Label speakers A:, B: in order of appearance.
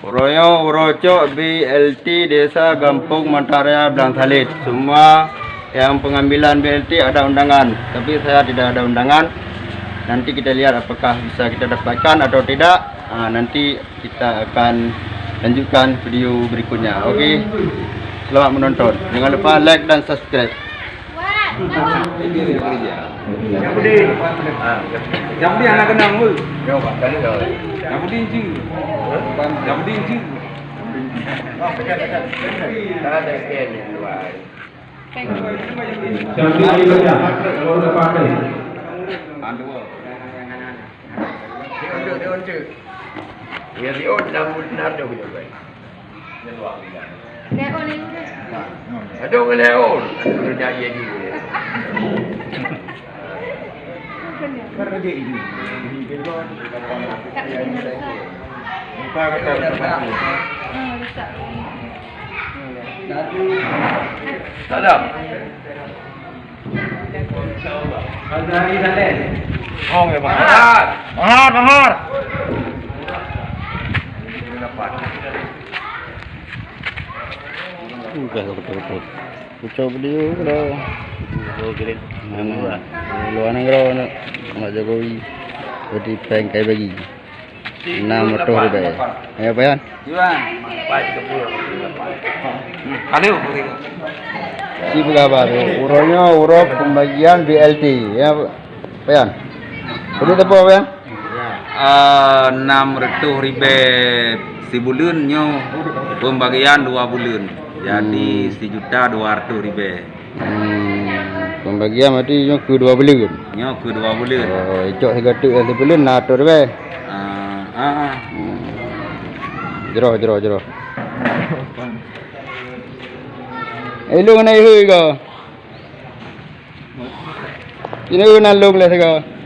A: Royo Uroco BLT Desa Gampung Mantaraya Blang Salit. Semua yang pengambilan BLT ada undangan, tapi saya tidak ada undangan. Nanti kita lihat apakah bisa kita dapatkan atau tidak. Nanti kita akan lanjutkan video berikutnya. Oke. Selamat menonton. Jangan lupa like dan subscribe.
B: Yang budi anak kenang mul. Yang budi inci. Yang budi inci.
C: Ya dia orang benar dah punya baik. Ada orang leon, ada dia juga.
B: Kerja ini. Apa kata?
C: Salam.
B: Ada lagi sana.
C: Oh, ya mahal.
A: Mahar. Betul. Ucap beliau kalau luar negara nak Jokowi jadi pengkai bagi 6 ribu. Ya Bayan.
B: Kalau
A: Si berapa tu? Uronya urut pembagian BLT. Ya Bayan. Boleh tak Bayan?
B: 600,000 sebulan nyo pembagian 2 bulan. Jadi 1.200.000.
A: Pembagian berarti yang ke-2 bulan.
B: Nyo ke 2 bulan.
A: Oh, icok segatuk yang sebulan nak tu be. Jero. Lu kena ihu ke? Ini lu nak lu boleh ke?